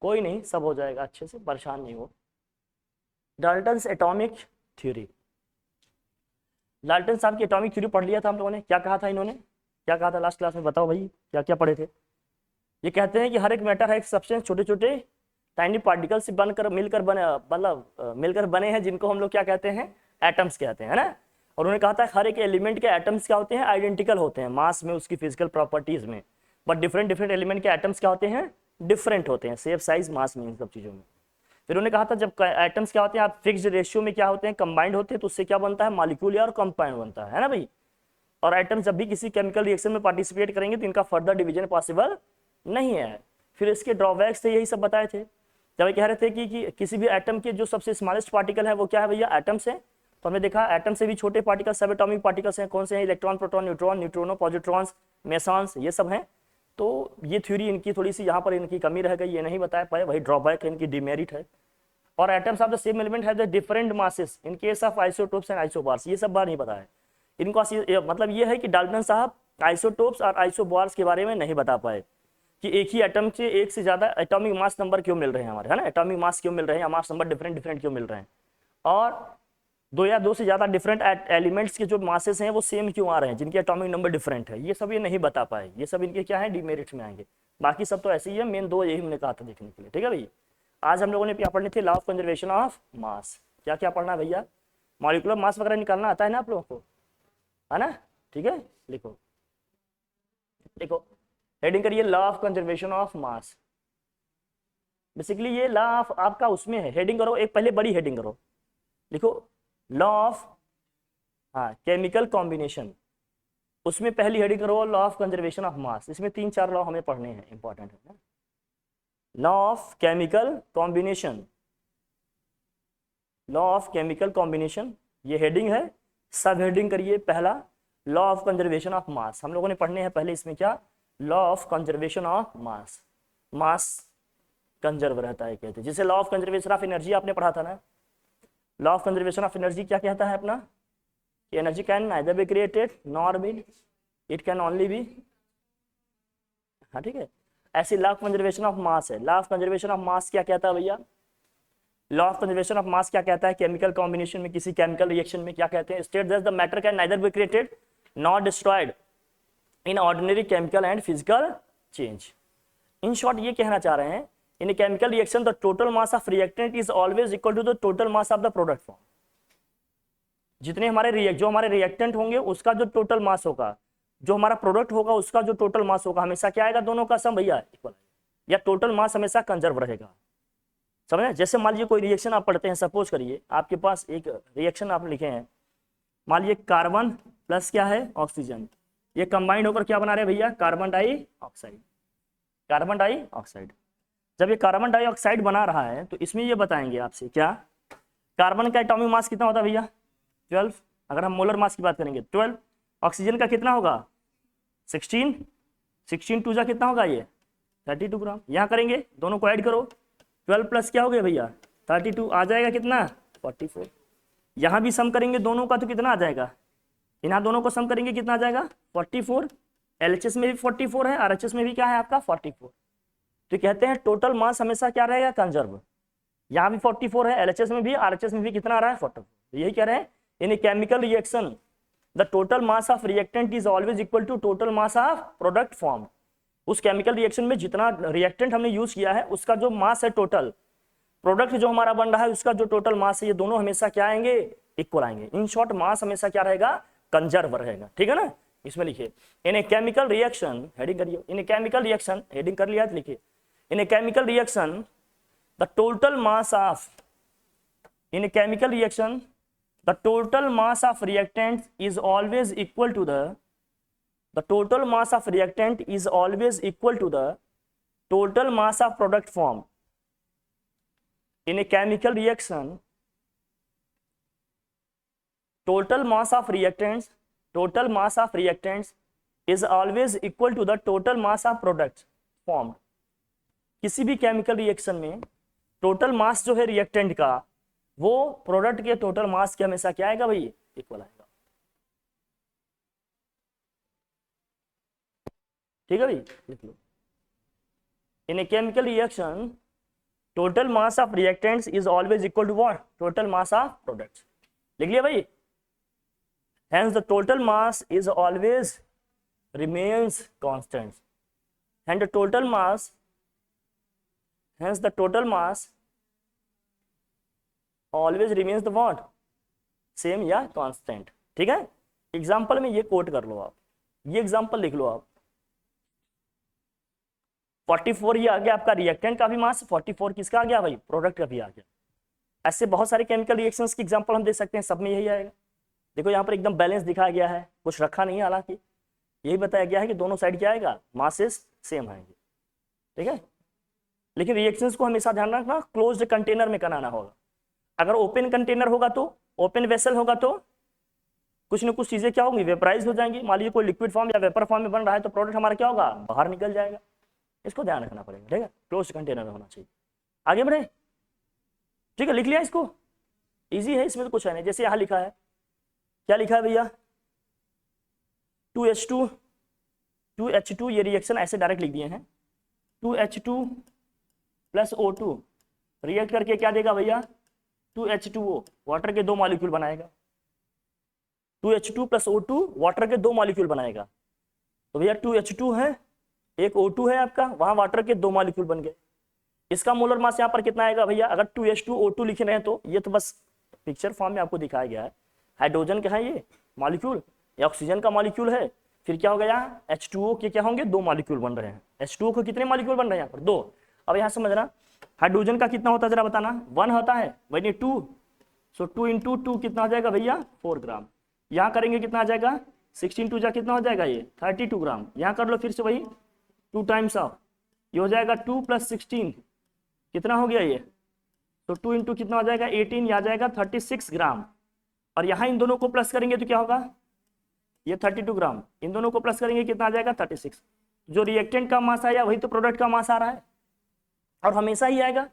कोई नहीं, सब हो जाएगा अच्छे से, परेशान नहीं हो। डाल्टन्स एटॉमिक थ्योरी, डाल्टन साहब की एटॉमिक थ्योरी पढ़ लिया था हम लोगों ने। क्या कहा था इन्होंने, क्या कहा था लास्ट क्लास में, बताओ भाई क्या क्या पढ़े थे। ये कहते हैं कि हर एक मैटर है एक सब्सटेंस, छोटे छोटे टाइनी पार्टिकल से बनकर मिलकर बने, मतलब मिलकर बने हैं, जिनको हम लोग क्या कहते हैं, एटम्स कहते हैं, है ना। और उन्होंने कहा था हर एक एलिमेंट के एटम्स क्या होते हैं, आइडेंटिकल होते हैं मास में, उसकी फिजिकल प्रॉपर्टीज में, बट डिफरेंट डिफरेंट एलिमेंट के एटम्स क्या होते हैं, डिफरेंट होते हैं, शेप साइज मास में, इन सब चीज़ों में। फिर उन्होंने कहा था जब एटम्स क्या होते हैं, आप फिक्स्ड रेशियो में क्या होते हैं, कंबाइंड होते हैं, तो उससे क्या बनता है, मॉलिक्यूल और कंपाउंड बनता है ना भाई। और एटम्स जब भी किसी केमिकल रिएक्शन में पार्टिसिपेट करेंगे तो इनका फर्दर डिवीजन पॉसिबल नहीं है। फिर इसके ड्रॉबैक्स थे, यही सब बताए थे। जब ये कह रहे थे कि किसी भी एटम के जो सबसे स्मॉलेस्ट पार्टिकल है वो क्या है भैया, एटम्स है। तो हमने देखा एटम से भी छोटे पार्टिकल सब एटॉमिक पार्टिकल्स हैं, कौन से हैं, इलेक्ट्रॉन, प्रोटॉन, न्यूट्रॉन, न्यूट्रोनो, पॉजिट्रॉन्स, मेसॉन्स, ये सब हैं। तो ये थ्योरी इनकी थोड़ी सी यहाँ पर इनकी कमी रह गई, ये नहीं बता पाए, वही ड्रॉबैक है, इनकी डिमेरिट है। और atoms of the same element have the different masses in case of isotopes and isobars, ये सब बार नहीं बताया इनको। मतलब ये है कि डाल्टन साहब आइसोटोप्स और आइसोबार्स के बारे में नहीं बता पाए कि एक ही एटम से एक से ज्यादा एटॉमिक मास नंबर क्यों मिल रहे हैं हमारे, है ना, एटॉमिक मास क्यों मिल रहे हैं, मास नंबर डिफरेंट डिफरेंट क्यों मिल रहे हैं, और दो या दो से ज्यादा डिफरेंट एलिमेंट्स के जो मासेस हैं वो सेम क्यों आ रहे हैं, जिनके एटॉमिक नंबर डिफरेंट है, ये सब ये नहीं बता पाए। ये सब इनके क्या है, डिमेरिट्स में आएंगे। बाकी सब तो ऐसे ही है, मेन दो यही हमने कहा था देखने के लिए, ठीक है भाई। आज हम लोगों ने क्या पढ़ने थे, law of conservation of mass. क्या क्या पढ़ना है भैया, मॉलिक्यूलर मास वगैरह निकालना आता है ना आप लोगों को, है ना, ठीक है। लिखो देखो, हेडिंग करिए law of conservation of mass. Basically ये लॉ ऑफ आपका उसमें है, हेडिंग करो एक, पहले बड़ी हेडिंग करो, लिखो लॉ ऑफ, हाँ, केमिकल कॉम्बिनेशन। उसमें पहली हेडिंग करो लॉ ऑफ कंजर्वेशन ऑफ मास। इसमें 3-4 लॉ हमें पढ़ने हैं, इंपॉर्टेंट है ना। Law of chemical combination, law of chemical combination, ये हेडिंग है। सब हेडिंग करिए पहला लॉ ऑफ कंजर्वेशन ऑफ मास। हम लोगों ने पढ़ने हैं पहले इसमें क्या, law of conservation of mass. Mass conserve रहता है कहते हैं, जैसे law of conservation of energy आपने पढ़ा था ना। Law of conservation of energy क्या कहता है अपना, energy can neither be created nor be, it can only be, हाँ ठीक है। ऐसे law of conservation of mass है। Law of conservation of mass क्या कहता है भैया, law of conservation of mass क्या कहता है, केमिकल कॉम्बिनेशन में, किसी केमिकल रिएक्शन में क्या कहते हैं, state that the matter can neither be created nor destroyed in ordinary chemical and physical change. In short ये कहना चाह रहे हैं, in a chemical reaction the total mass of reactant is always equal to the total mass of the product form. जितने हमारे जो हमारे reactant होंगे उसका जो टोटल मास होगा, जो हमारा प्रोडक्ट होगा उसका जो टोटल मास होगा, हमेशा क्या आएगा, दोनों का सम भैया इक्वल, या टोटल मास हमेशा कंजर्व रहेगा। समझे, जैसे मान लीजिए कोई रिएक्शन आप पढ़ते हैं, सपोज करिए आपके पास एक रिएक्शन आप लिखे हैं, मान लीजिए कार्बन प्लस क्या है, ऑक्सीजन, ये कंबाइंड होकर क्या बना रहे हैं भैया, कार्बन डाइऑक्साइड। कार्बन डाइऑक्साइड, जब ये कार्बन डाइऑक्साइड बना रहा है तो इसमें ये बताएंगे आपसे क्या, कार्बन का एटॉमिक मास कितना होता है भैया, 12। अगर हम मोलर मास की बात करेंगे 12। ऑक्सीजन का कितना होगा, 16। 16 टू जा कितना होगा ये, 32 ग्राम। यहाँ करेंगे, दोनों को ऐड करो, 12 प्लस क्या हो गया भैया, 32, आ जाएगा कितना, 44। यहाँ भी सम करेंगे दोनों का तो कितना आ जाएगा, यहाँ दोनों को सम करेंगे कितना आ जाएगा, 44। LHS में भी 44 है, RHS में भी क्या है आपका 44। तो कहते हैं टोटल मास हमेशा क्या रहेगा, कंजर्व। यहाँ भी 44 है, LHS में भी, RHS में भी कितना आ रहा है, 44। तो यही कह रहे हैं, in a chemical reaction the total mass of reactant is always equal to total mass of product form. उस केमिकल रिएक्शन में जितना रिएक्टेंट हमने यूज किया है उसका जो मास है टोटल, प्रोडक्ट जो हमारा बन रहा है उसका जो टोटल मास है, ये दोनों हमेशा क्या आएंगे, इक्वल आएंगे। इन शॉर्ट मास हमेशा क्या रहेगा, कंजर्व रहेगा, ठीक है ना। इसमें लिखिए in a chemical reaction, heading करिए, in a chemical reaction, heading कर लिया, लिखिए in a chemical reaction the total mass of, in a chemical reaction the total mass of reactant is always equal to the total mass of reactant is always equal to the total mass of product formed. In a chemical reaction total mass of reactants is always equal to the total mass of products formed. किसी भी chemical reaction में total mass जो है reactant का, वो product के total mass के हमेशा क्या आएगा भाई, इक्वल आएगा, ठीक है भाई, लिख लो। In a chemical reaction total mass of reactants is always equal to what, total mass of products. लिख लिया भाई। Hence the total mass is always remains constant, and the total mass, hence the total mass always remains the what, same या constant. ठीक है, example में ये coat कर लो आप, ये एग्जांपल लिख लो आप। 44 ये आ गया आपका रिएक्टेंट का भी मास, 44 किसका आ गया भाई, प्रोडक्ट का भी आ गया। ऐसे बहुत सारे केमिकल रिएक्शंस की एग्जांपल हम दे सकते हैं, सब में यही आएगा। देखो यहाँ पर एकदम बैलेंस दिखाया गया है, कुछ रखा नहीं है, हालांकि यही बताया गया है कि दोनों साइड क्या आएगा, मासेस सेम आएंगे। ठीक है, लेकिन रिएक्शंस को हमेशा ध्यान रखना क्लोज्ड कंटेनर में कराना होगा। अगर ओपन कंटेनर होगा तो, ओपन वेसल होगा तो कुछ ना कुछ चीजें क्या होंगी, वेपराइज हो जाएंगी। मान लीजिए कोई लिक्विड फॉर्म या वेपर फॉर्म में बन रहा है तो प्रोडक्ट हमारा क्या होगा, बाहर निकल जाएगा। इसको ध्यान रखना पड़ेगा। ठीक है, क्लोज्ड कंटेनर में होना चाहिए। आगे बढ़े। ठीक है, लिख लिया इसको, इजी है, इसमें तो कुछ है नहीं। जैसे यहाँ लिखा है, क्या लिखा है भैया, 2H2 ये रिएक्शन ऐसे डायरेक्ट लिख दिए हैं। 2H2 प्लस O2 रिएक्ट करके क्या देगा भैया, 2H2O, वाटर के 2 मॉलिक्यूल बनाएगा। 2H2 प्लस O2 वाटर के 2 मॉलिक्यूल बनाएगा। तो भैया 2H2 है, एक O2 है आपका, वहां वाटर के 2 मॉलिक्यूल बन गए। इसका मोलर मास यहाँ पर कितना आएगा भैया, अगर 2H2O2 लिख रहे हैं तो ये तो बस पिक्चर फॉर्म में आपको दिखाया गया है। हाइड्रोजन का है ये मॉलिक्यूल, या ऑक्सीजन का मॉलिक्यूल है, फिर क्या हो गया, H2O के क्या होंगे, 2 मॉलिक्यूल बन रहे हैं। H2O को कितने मॉलिक्यूल बन रहे हैं यहाँ पर, 2। अब यहाँ समझना, हाइड्रोजन का कितना होता है जरा बताना, 1 होता है, वही 2, सो 2 इंटू 2 कितना हो जाएगा भैया, 4 ग्राम। यहाँ करेंगे कितना आ जाएगा, 16 2 जा कितना हो जाएगा ये 32 ग्राम। यहाँ कर लो फिर से वही 2 टाइम्स ऑफ, ये हो जाएगा 2 प्लस 16 कितना हो गया ये, तो 2 इंटू कितना हो जाएगा 18, यह आ जाएगा 36 ग्राम। और यहाँ इन दोनों को प्लस करेंगे तो क्या होगा, ये 32 ग्राम, इन दोनों को प्लस करेंगे कितना आ जाएगा 36। जो रिएक्टेंट का मास आया वही तो प्रोडक्ट का मास आ रहा है, और हमेशा ही आएगा।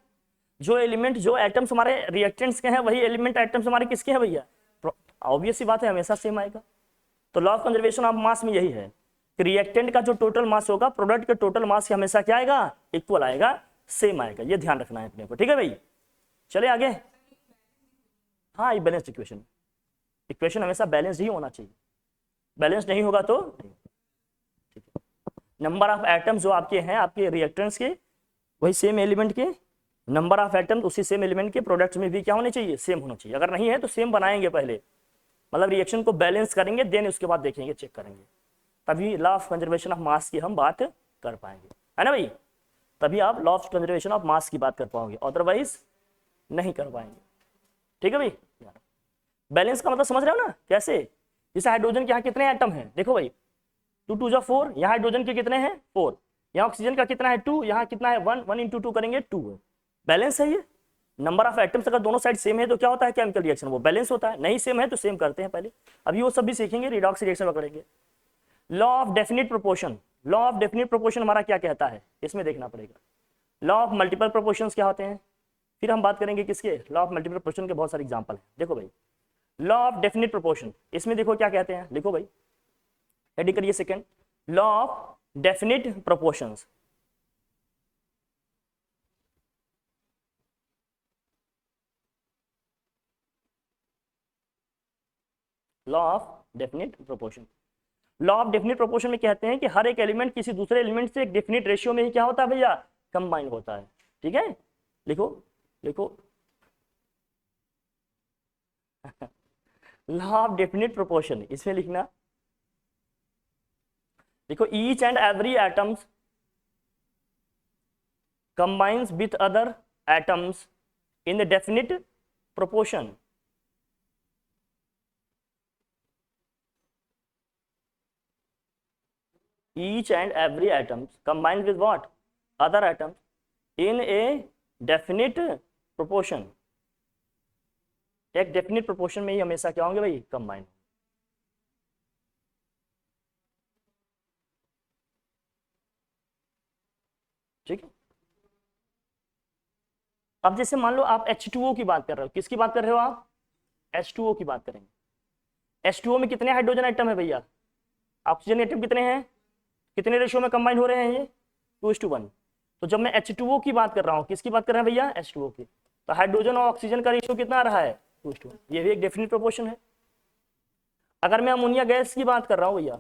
जो एलिमेंट, जो एटम्स हमारे रिएक्टेंट्स के हैं वही एलिमेंट एटम्स हमारे किसके हैं भैया, ऑब्वियस सी बात है, हमेशा सेम आएगा। तो लॉ ऑफ कंजर्वेशन ऑफ मास में यही है कि रिएक्टेंट का जो टोटल मास होगा प्रोडक्ट के टोटल मास के हमेशा क्या आएगा, इक्वल आएगा, सेम आएगा। ये ध्यान रखना है अपने को। ठीक है भाई, चले आगे। हाँ, ये बैलेंस इक्वेशन, इक्वेशन हमेशा बैलेंस ही होना चाहिए, बैलेंस नहीं होगा तो नहीं। ठीक है, नंबर ऑफ एटम्स जो आपके हैं आपके रिएक्टेंट्स के, वही सेम एलिमेंट के नंबर ऑफ एटम्स उसी सेम एलिमेंट के प्रोडक्ट्स में भी क्या होने चाहिए, सेम होना चाहिए। अगर नहीं है तो सेम बनाएंगे पहले, मतलब रिएक्शन को बैलेंस करेंगे, देन उसके बाद देखेंगे, चेक करेंगे, तभी लॉ ऑफ कंजर्वेशन ऑफ मास की हम बात कर पाएंगे, है ना भाई। तभी आप लॉ ऑफ कंजर्वेशन ऑफ मास की बात कर पाओगे, अदरवाइज नहीं कर पाएंगे। ठीक है भाई, बैलेंस का मतलब समझ रहे हो ना कैसे। जैसे हाइड्रोजन के यहाँ कितने एटम हैं, देखो भाई 2 2 जा 4, यहाँ हाइड्रोजन के कितने हैं 4, यहाँ ऑक्सीजन का कितना है 2, यहाँ कितना है 1, 1 इंटू 2 करेंगे 2 है। बैलेंस है ये। नंबर ऑफ एटम्स अगर दोनों साइड सेम है तो क्या होता है, केमिकल रिएक्शन वो बैलेंस होता है। नहीं सेम है तो सेम करते हैं पहले, अभी वो सब भी सीखेंगे, रिडॉक्स रिएक्शन पकड़ेंगे। Law of definite proportion, law of definite proportion हमारा क्या कहता है, इसमें देखना पड़ेगा। लॉ ऑफ मल्टीपल प्रोपोर्शंस क्या होते हैं, फिर हम बात करेंगे किसके, लॉ ऑफ मल्टीपल प्रोपोर्शन के बहुत सारे एग्जांपल हैं। देखो भाई लॉ ऑफ डेफिनिट प्रोपोर्शन, इसमें देखो क्या कहते हैं, लिखो भाई हेडिंग करिए second, law of definite proportions. Law of definite proportion, law of definite proportion में कहते हैं कि हर एक एलिमेंट किसी दूसरे एलिमेंट से एक डेफिनिट रेशियो में ही क्या होता है भैया, कंबाइन होता है। ठीक है, लिखो लिखो लॉ ऑफ डेफिनिट प्रोपोर्शन, इसमें लिखना, देखो each and every atoms combines with other atoms in the definite proportion. Each and every atom combines with what, other atoms in a definite proportion. एक डेफिनिट प्रोपोर्शन में ही हमेशा क्या होंगे भाई, combine. ठीक है, अब जैसे मान लो आप H2O की बात कर रहे हो, किसकी बात कर रहे हो आप, H2O की बात करेंगे। H2O में कितने हाइड्रोजन आइटम है भैया, ऑक्सीजन आइटम कितने हैं, कितने रेशियो में कंबाइन हो रहे हैं ये, 2:1। तो जब मैं H2O की बात कर रहा हूँ, किसकी बात कर रहे हैं भैया, H2O की, तो हाइड्रोजन और ऑक्सीजन का रेशियो कितना आ रहा है, 2:1। ये भी एक डेफिनेट प्रोपोर्शन है। अगर मैं अमोनिया गैस की बात कर रहा हूँ भैया,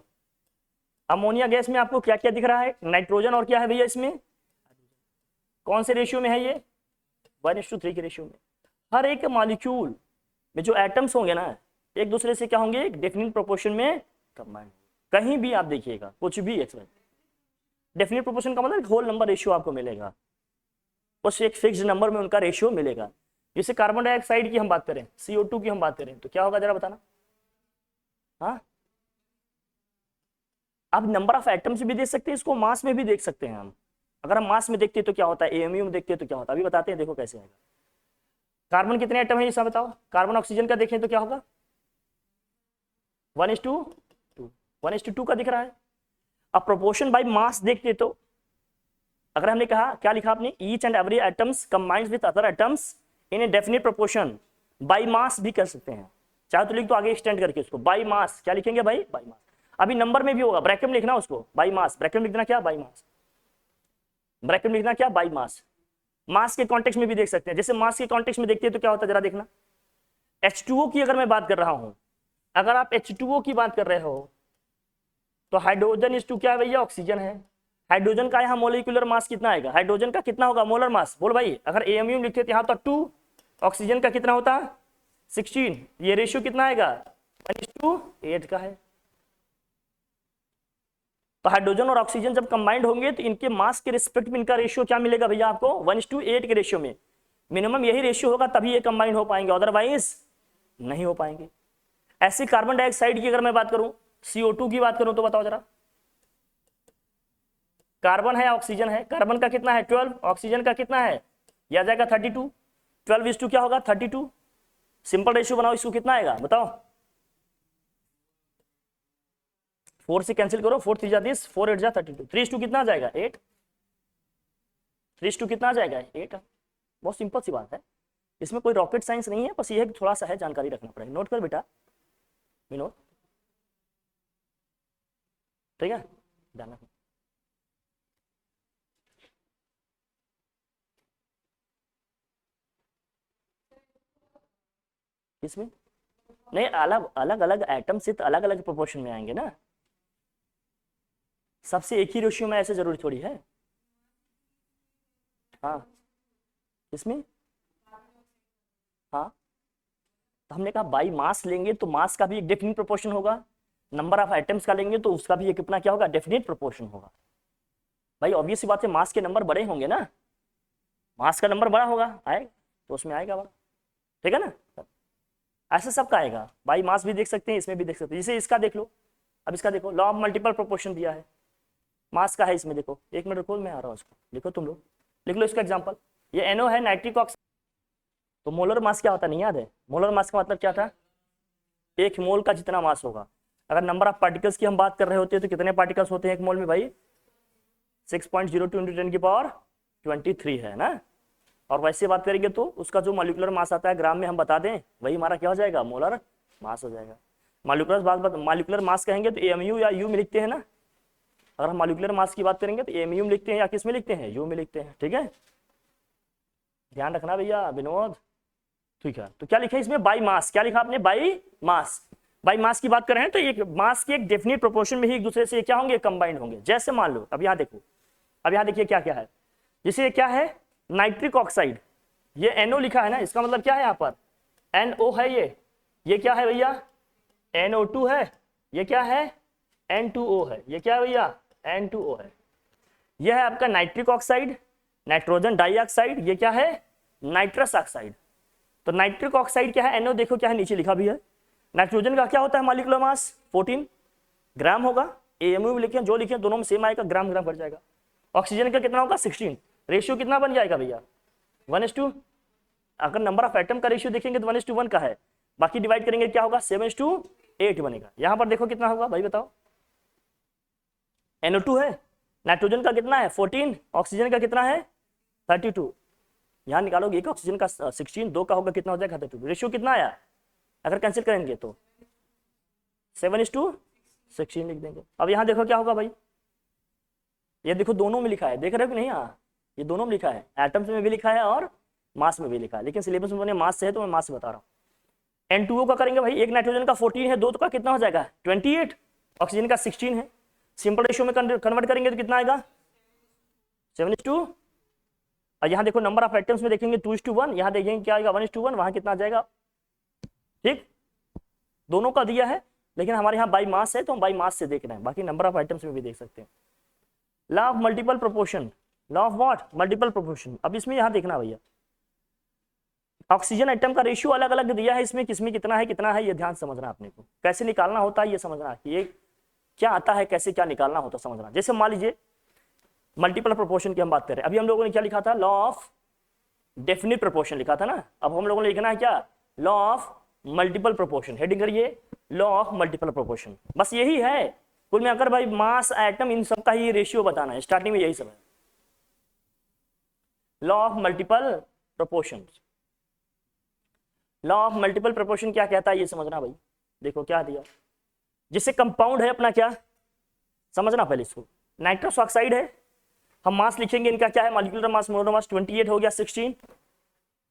अमोनिया गैस में आपको क्या क्या दिख रहा है, नाइट्रोजन और क्या है भैया इसमें, कौन से रेशियो में है ये, 1:3 के रेशियो में। हर एक मॉलिक्यूल में जो एटम्स होंगे ना, एक दूसरे से क्या होंगे, एक डेफिनेट प्रोपोर्शन में कंबाइंड। कहीं भी आप देखिएगा कुछ भी एक्स वाई, डेफिनेट प्रोपोर्शन का मतलब होल नंबर रेशियो आपको मिलेगा, बस एक फिक्स्ड नंबर में उनका रेशियो मिलेगा। जैसे कार्बन डाइऑक्साइड की हम बात करें, CO2 की हम बात करें, तो क्या होगा जरा बताना। हाँ, आप नंबर ऑफ एटम्स भी देख सकते हैं, इसको मास में भी देख सकते हैं हम। अगर हम मास में देखते हैं तो क्या होता है, AMU में देखते हैं तो क्या होता है, अभी बताते हैं, देखो कैसे आएगा। कार्बन कितने एटम है ये सब बताओ, कार्बन ऑक्सीजन का देखें तो क्या होगा, 1:2, 1:2 का दिख रहा है। अब प्रोपोर्शन बाय मास देखते तो, अगर हमने कहा, क्या लिखा आपने, each and every atoms combined with other atoms in a definite proportion, by mass भी कर सकते हैं, चाहे तो लिख दो आगे एक्सटेंड करके उसको, बाय मास। क्या लिखेंगे भाई, बाय मास। अभी नंबर में भी होगा, ब्रैकेट में लिखना उसको, बाय मास, ब्रैकेट में लिखना क्या, बाय मास, ब्रैकेट में लिखना क्या, बाय मास। मास के कॉन्टेक्स्ट में भी देख सकते हैं, जैसे मास के कॉन्टेक्स्ट में देखते हैं तो क्या होता है जरा देखना। H2O की अगर मैं बात कर रहा हूं, अगर आप H2O की बात कर रहे हो तो हाइड्रोजन इस टू क्या है भैया, ऑक्सीजन है। हाइड्रोजन का यहाँ मोलिकुलर मास कितना आएगा, हाइड्रोजन का कितना होगा मोलर मास, बोल भाई। अगर AMU लिखते थे यहाँ तो 2, ऑक्सीजन का कितना होता, 16, ये रेशियो कितना आएगा, 1:8 का है। तो हाइड्रोजन और ऑक्सीजन जब कंबाइंड होंगे तो इनके मास के रिस्पेक्ट में इनका रेशियो क्या मिलेगा भैया आपको, 1:8 के रेशियो में। मिनिमम यही रेशियो होगा तभी ये कंबाइंड हो पाएंगे, अदरवाइज नहीं हो पाएंगे। ऐसे कार्बन डाइऑक्साइड की अगर मैं बात करूं, CO2 की बात करूं तो बताओ जरा, कार्बन है ऑक्सीजन है, कार्बन का कितना है 12, ऑक्सीजन का कितना है, यह आ जाएगा 32, 12:2 क्या होगा 32। सिंपल रेशियो बनाओ, इसको कितना आएगा बताओ, 4 से कैंसिल करो, 4 3 जा 10, 4 8 जा 32, 3:2 कितना आ जाएगा 8, 3:2 कितना आ जाएगा 8। बहुत सिंपल सी बात है, इसमें कोई रॉकेट साइंस नहीं है, बस ये थोड़ा सा है जानकारी रखना पड़ेगा। नोट कर बेटा विनोद, ठीक है, ध्यान रखना। इसमें नहीं, अलग अलग अलग एटम से तो अलग अलग प्रोपोर्शन में आएंगे ना, सबसे एक ही रेशियो में ऐसे जरूरी थोड़ी है। हाँ, इसमें हाँ, तो हमने कहा बाई मास लेंगे तो मास का भी एक डेफिनेट प्रोपोर्शन होगा, नंबर ऑफ आइटम्स का लेंगे तो उसका भी एक कितना क्या होगा, डेफिनेट प्रोपोर्शन होगा। भाई ऑब्वियस सी बात है, मास के नंबर बड़े होंगे ना, मास का नंबर बड़ा होगा, आएगा तो उसमें आएगा बड़ा, ठीक है ना। ऐसे सबका आएगा, बाई मास भी देख सकते हैं, इसमें भी देख सकते हैं। जैसे इसका देख लो, अब इसका देखो, लॉ ऑफ मल्टीपल प्रोपोर्शन दिया है, मास का है इसमें, देखो 1 मिनट रुको, मैं आ रहा हूँ, इसको लिखो तुम लोग, लिख लो इसका एग्जाम्पल। ये NO है, नाइट्रिक ऑक्साइड, तो मोलर मास क्या होता है नहीं याद है, मोलर मास का मतलब क्या था, 1 मोल का जितना मास होगा। अगर नंबर ऑफ पार्टिकल्स की हम बात कर रहे होते हैं तो कितने पार्टिकल्स होते हैं 1 मोल में भाई, 6.02 × 10⁻23 है ना। और वैसे बात करेंगे तो उसका जो मॉलिक्यूलर मास आता है ग्राम में हम बता दें, वही हमारा क्या हो जाएगा, मोलर मास हो जाएगा। मॉलिक्यूलर मास कहेंगे तो AMU या U में लिखते हैं ना, अगर हम मॉलिक्यूलर मास की बात करेंगे तो AMU में लिखते हैं या किस में लिखते हैं, U में लिखते हैं, ठीक है, ध्यान रखना भैया विनोद, ठीक है। तो क्या लिखा है इसमें, बाई मास, क्या लिखा आपने, बाई मास। बाई मास की बात कर रहे हैं तो एक मास के एक डेफिनेट प्रोपोर्शन में ही एक दूसरे से क्या होंगे, कंबाइंड होंगे। जैसे मान लो, अब यहाँ देखो, अब यहाँ देखिए क्या क्या है, जैसे क्या है नाइट्रिक ऑक्साइड, ये NO लिखा है ना, इसका मतलब क्या है यहाँ पर NO है, ये क्या है भैया NO2 है, ये क्या है N2O है, ये क्या है भैया N2O है। यह है आपका नाइट्रिक ऑक्साइड, नाइट्रोजन डाइऑक्साइड, ये क्या है नाइट्रस ऑक्साइड। तो नाइट्रिक ऑक्साइड क्या है, NO देखो क्या है, नीचे लिखा भी है। नाइट्रोजन का क्या होता है मॉलिक्यूलर मास 14 ग्राम होगा, AMU में लिखे जो लिखे दोनों में सेम आएगा, ग्राम ग्राम बढ़ जाएगा। ऑक्सीजन का कितना होगा 16, रेशियो कितना बन जाएगा भैया 1:, अगर नंबर ऑफ एटम का रेशियो देखेंगे तो 1:1 का है, बाकी डिवाइड करेंगे क्या होगा 7:8 बनेगा। यहाँ पर देखो कितना होगा भाई बताओ, NO2 है, नाइट्रोजन का कितना है 14, ऑक्सीजन का कितना है 32, यहाँ निकालोगे एक ऑक्सीजन का 16, 2 का होगा कितना हो जाएगा 32, रेशियो कितना आया, अगर कैंसिल करेंगे तो 7:16 लिख देंगे। अब यहाँ देखो क्या होगा भाई, ये देखो दोनों में लिखा है, देख रहे हो कि नहीं, ये दोनों में लिखा है, एटम्स में भी लिखा है और मास में भी लिखा है, लेकिन सिलेबस में मास से है तो मैं मास से बता रहा हूँ। N2O का करेंगे भाई, एक नाइट्रोजन का 14 है, दो तो का कितना हो जाएगा 28, ऑक्सीजन का 16 है, सिंपल रेशियो में कन्वर्ट करेंगे तो कितना आएगा 7:2। और यहाँ देखो नंबर ऑफ एटम्स में देखेंगे 2:1, यहाँ देखेंगे क्या आएगा 1:1, वहां कितना आ जाएगा। ठीक, दोनों का दिया है, लेकिन हमारे यहाँ बाई मास है तो हम बाई मास से देख रहे हैं, बाकी नंबर ऑफ आइटम्स में भी देख सकते हैं। Law of multiple proportion, law of what multiple proportion. अब इसमें यहाँ देखना भैया, ऑक्सीजन आइटम का रेशियो अलग अलग दिया है, इसमें किसमें कितना है ये ध्यान समझना अपने को, कैसे निकालना होता है ये समझना कि ये क्या आता है, कैसे क्या निकालना होता है समझना। जैसे मान लीजिए मल्टीपल प्रोपोर्शन की हम बात कर रहे हैं, अभी हम लोगों ने क्या लिखा था, लॉ ऑफ डेफिनिट प्रोपोर्शन लिखा था ना, अब हम लोगों ने लिखना है क्या, law of multiple proportion. Heading करिए लॉ ऑफ मल्टीपल प्रोपोर्शन, बस यही है कुल में। अगर भाई मास एटम इन सब का ही रेशियो बताना है, स्टार्टिंग में यही सब है, law of multiple proportion. Law of multiple proportion क्या कहता है ये समझना भाई। देखो क्या दिया, जिससे कंपाउंड है अपना, क्या समझना पहले इसको, नाइट्रस ऑक्साइड है, हम मास लिखेंगे इनका क्या है, मॉलिक्यूलर मास मोलर मास 28 हो गया 16।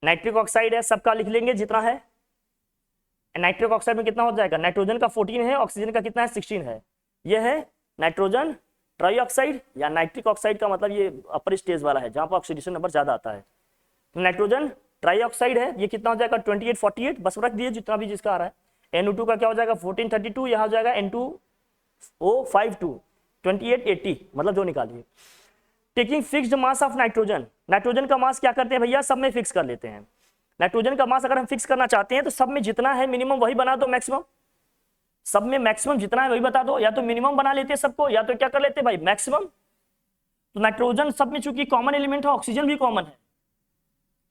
नाइट्रिक ऑक्साइड है, सबका लिख लेंगे जितना है। नाइट्रिक ऑक्साइड में कितना हो जाएगा, नाइट्रोजन का 14 है, ऑक्सीजन का कितना है 16 है। यह है नाइट्रोजन ट्राइऑक्साइड, या नाइट्रिक ऑक्साइड का मतलब ये अपर स्टेज वाला है जहां पर ऑक्सीडेशन नंबर ज्यादा आता है। तो नाइट्रोजन ट्राइऑक्साइड है, ये कितना हो जाएगा 28 48, बस रख दिए जितना भी जिसका आ रहा है। NO2 का क्या हो जाएगा 1432, यहाँ हो जाएगा N2O52 28 80, मतलब जो निकालिए। Taking fixed mass of nitrogen, nitrogen का मास क्या करते हैं भैया, सब में फिक्स कर लेते हैं। नाइट्रोजन का मास अगर हम फिक्स करना चाहते हैं तो सब में जितना है मिनिमम वही बना दो, मैक्सिमम सब में मैक्सिमम जितना है वही बता दो, या तो मिनिमम बना लेते हैं सबको, या तो क्या कर लेते हैं भाई मैक्सिमम। तो नाइट्रोजन सब में चूंकि कॉमन एलिमेंट है, ऑक्सीजन भी कॉमन है,